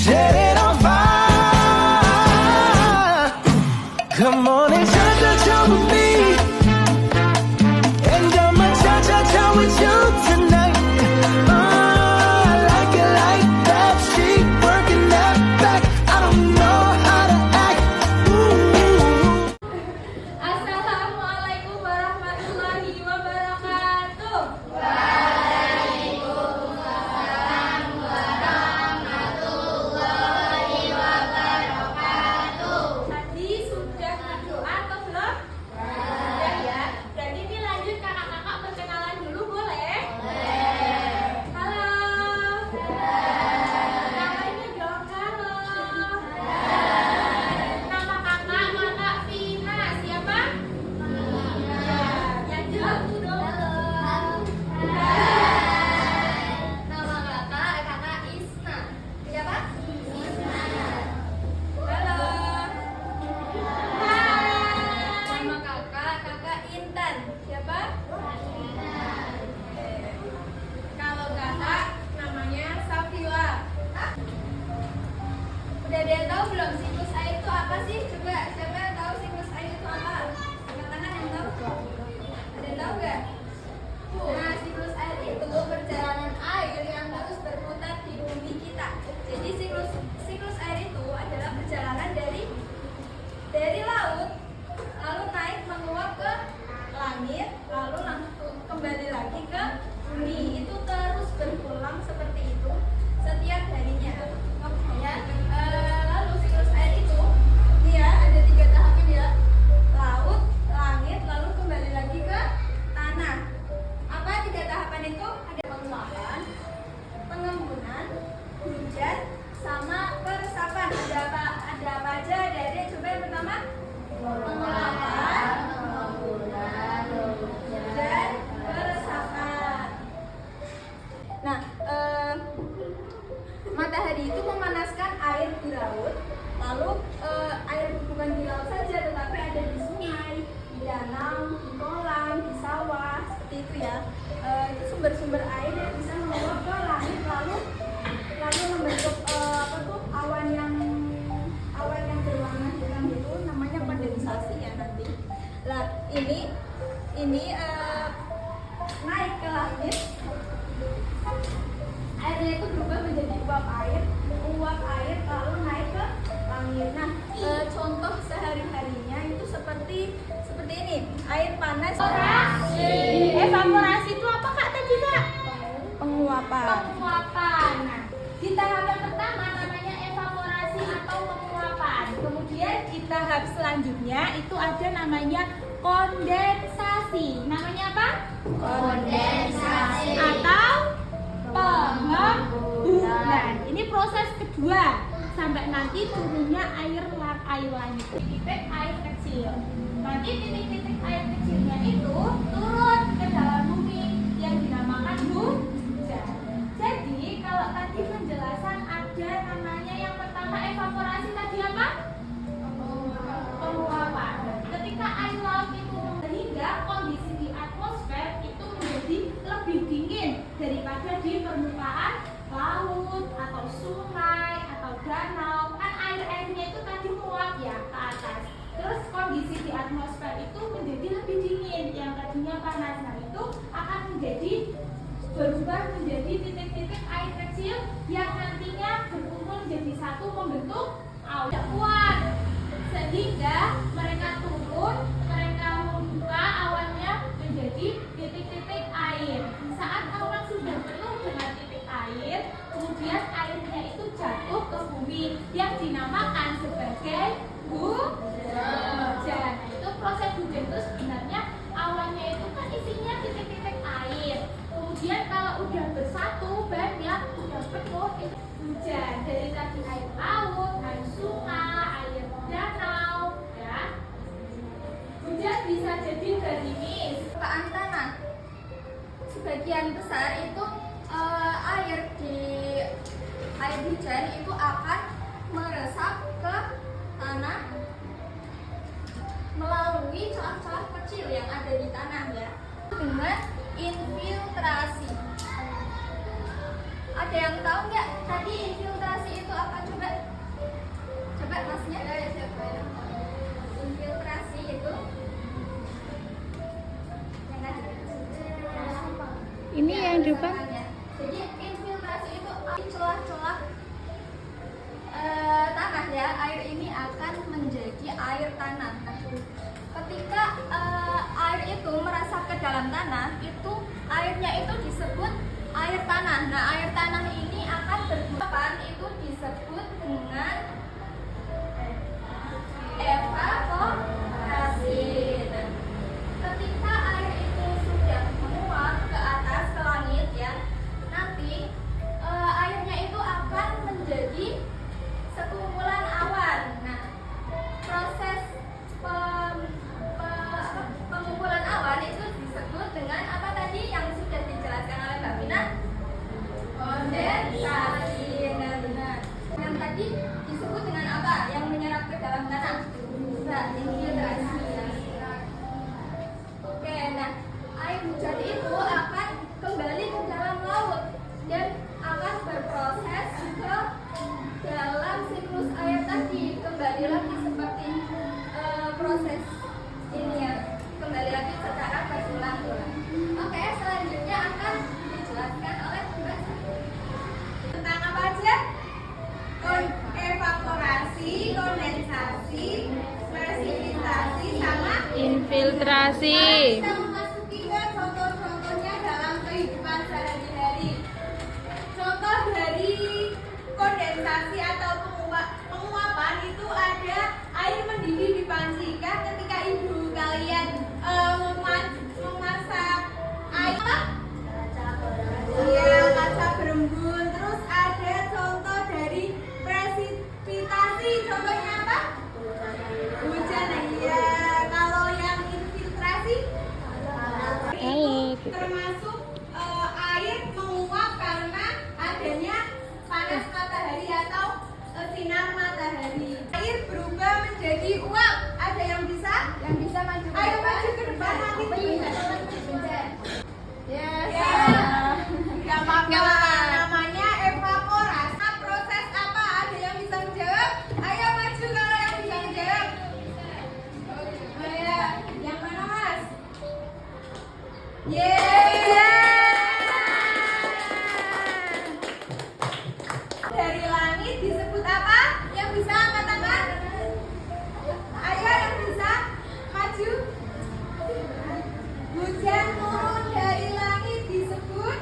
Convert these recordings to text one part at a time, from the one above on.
set it on fire. Come on and cha-cha-cha with me, and I'ma cha-cha-cha with you tonight. Oh, I like it like that. She working that back. I don't know how to act. Ooh. Assalamualaikum warahmatullahi wabarakatuh. Tadi sudah berdoa atau belum? Sudah ya. Berarti ini lanjut kakak-kakak perkenalan dulu boleh? Halo. Namanya dong halo. Nama kakak Vina. Siapa? Yang jawab tuh dong. Nama kakak Isna. Siapa? Halo. Hai. Nama kakak Intan. Siapa? Kalau kakak namanya Safila. Udah ada yang tahu belum siklus air itu apa sih? Coba siapa yang tahu siklus air itu apa? Angkat tangan yang tahu. Ada yang tahu nggak? Nah, siklus air itu perjalanan air yang terus berputar di bumi kita. Jadi siklus air itu adalah perjalanan dari laut lalu naik menguap ke langit lalu langsung kembali lagi ke bumi. Itu terus berulang seperti itu setiap harinya. Oke ya. Lalu siklus air itu dia ada 3 tahapan ya. Laut, langit, lalu kembali lagi ke tanah. Apa 3 tahapan itu? Ada penguapan, pengembunan, hujan, sama peresapan. Ada apa aja? Ada coba yang pertama penguapan, pengembunan, hujan, peresapan. Nah, matahari itu memanaskan air di laut. Lalu air bukan di laut saja, tetapi ada di sungai, di danau, di kolam, di sawah, seperti itu ya. Itu sumber-sumber air yang bisa menguap ke langit lalu membentuk awan yang berwarna hitam itu namanya kondensasi ya nanti. Lah ini naik ke langit. Airnya itu berubah menjadi uap air lalu naik ke langit. Nah, contoh sehari-harinya itu seperti ini, air panas. Evaporasi itu apa kak tadi kak? Penguapan. Penguapan. Nah, di tahapan pertama namanya evaporasi atau penguapan. Kemudian di tahap selanjutnya itu ada namanya kondensasi. Namanya apa? Kondensasi. Atau pengembunan. Ini proses kedua sampai nanti turunnya air langit. Titik air kecil. Nanti titik-titik air kecilnya itu turun ke dalam bumi yang dinamakan hujan. Jadi kalau tadi penjelasan ada namanya yang pertama evaporasi tadi apa? Penguapan. Ketika air laut itu sehingga kondisi di atmosfer itu menjadi lebih dingin daripada di permukaan laut atau sungai atau danau. Kan airnya itu tadi menguap ya ke atas. Terus kondisi di atmosfer itu menjadi lebih dingin, yang tadinya panas. Nah itu akan berubah menjadi titik-titik air kecil yang nantinya berkumpul menjadi satu membentuk awan kuat. Sehingga mereka turun, mereka membuka awannya menjadi titik-titik air. Saat awan sudah penuh dengan titik air, kemudian airnya itu jatuh ke bumi yang dinamakan sebagai hujan. Itu proses hujan itu sebenarnya awannya itu kan isinya titik-titik air. Kemudian kalau udah bersatu banyak, udah penuh itu hujan. Dari tadi air laut, air sungai, air danau, ya. Hujan bisa jadi gerimis. Permukaan tanah. Sebagian besar itu air hujan itu akan meresap ke tanah melalui celah-celah kecil yang ada di tanah ya, dengan infiltrasi. Ada yang tahu nggak tadi infiltrasi itu apa? Coba di depan. Jadi infiltrasi itu celah-celah tanah ya. Air ini akan menjadi air tanah. Nah, ketika air itu merasap ke dalam tanah, itu airnya itu disebut air tanah. Nah, air tanah ini akan bergumpalan, itu disebut dengan evaporasi. Nah, ketika air itu sudah menguap ke atas ke langit ya, nanti airnya itu akan menjadi sekumpulan awan. Nah, proses pengumpulan awan itu disebut dengan apa tadi yang sudah dijelaskan oleh Mbak Vina? Kondensasi. Benar-benar. Yang tadi disebut dengan apa? Yang menyerap ke dalam tanah? Infiltrasi. Oke, nah air hujan itu akan kembali ke dalam laut dan akan berproses ke dalam siklus air tadi, kembali lagi seperti proses ini ya, kembali lagi secara berulang-ulang. Oke, selanjutnya akan dijelaskan oleh Mbak Sari. Tentang apa aja? Evaporasi, kondensasi, presipitasi, sama Infiltrasi. kita memasuki ke contoh-contohnya dalam kehidupan sehari-hari. Contoh dari kondensasi atau penguapan itu ada air mendidih di panci. Kan ketika ibu kalian memasak air kaca berembun. Terus ada contoh dari presipitasi. Contohnya apa? Hujan. Iya. Kalau yang infiltrasi itu termasuk air menguap karena adanya panas matahari atau sinar matahari. Air berubah menjadi uap. Ada yang bisa? Yang bisa maju ke Ayo depan. maju ke depan nanti. Yes. Gak apa-apa. Namanya evaporasi. Nah, proses apa? Ada yang bisa menjawab? Ayo maju kalau yang bisa menjawab. Ayo, yang mana Mas? Dari langit disebut apa? Yang bisa angkat tangan? Ayo yang bisa maju. Hujan turun dari langit disebut.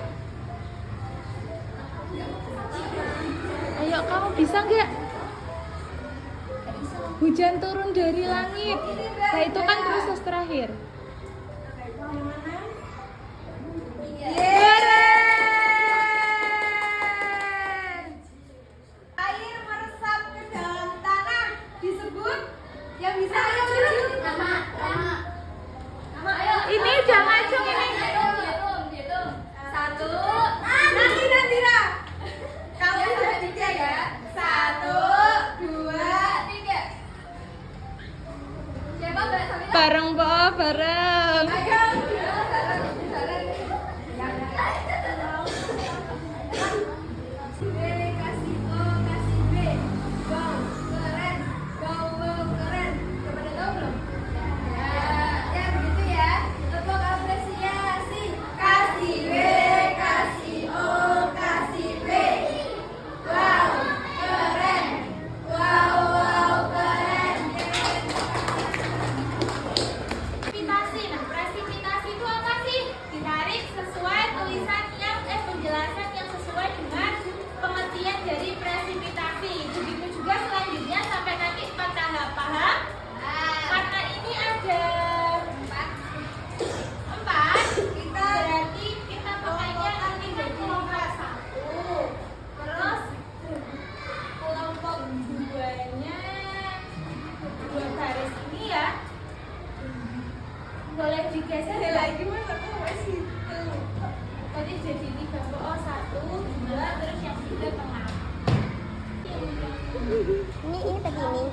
Ayo kamu bisa nggak? Hujan turun dari langit. Nah itu kan proses terakhir. Air meresap ke dalam tanah disebut. Yang bisa ayo maju. Nama ayo. Ini udah ngacung ini. Dihitung. 1. Nanti Ra. Kamu sudah 3 ya. 1, 2. 3. Siapa Mbak Samina? Bareng po, bareng. Ayo. Kasih O, kasih B. Wow, keren. Wow, keren. Coba udah tahu belum? Ya begitu ya. Tepuk apresiasi. Kasih B, kasih O, kasih B. Wow, keren. Wow, keren. Presipitasi. Nah, presipitasi itu apa sih? Ditarik sesuai tulisan yang penjelasan yang sesuai dengan pengertian dari presipitasi. Begitu juga selanjutnya sampai nanti 4 tahap. Paham? Karena ini ada 4, kita berarti kita pakainya nanti dari kelompok 1. Terus kelompok 2-nya 2 garis ini ya. Boleh digeser lagi mas, aku masih itu. Tadi jadi 3 oh 1, 2, terus yang 3 tengah. Ini begini.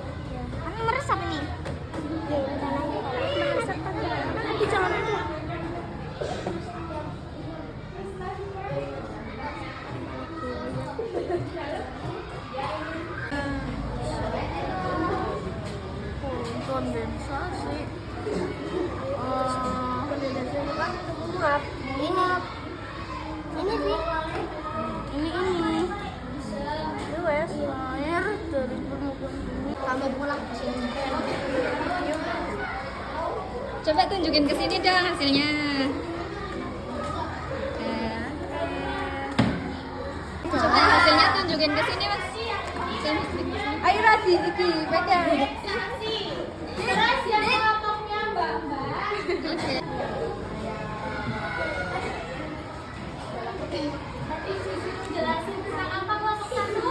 Kamu meresap ini. Ya, udah lagi. Meresap nanti jangan ada. Kondensasi. Kondensasi kan menguap. Ini tugas akhir dari kamu pulang ke sini. Coba tunjukin ke sini dong hasilnya. Coba hasilnya tunjukin ke sini, Mas. Ayo Rasi, iki pegang. Terus yang kelompoknya Mbak. Jelasin tentang apa kelompok 1?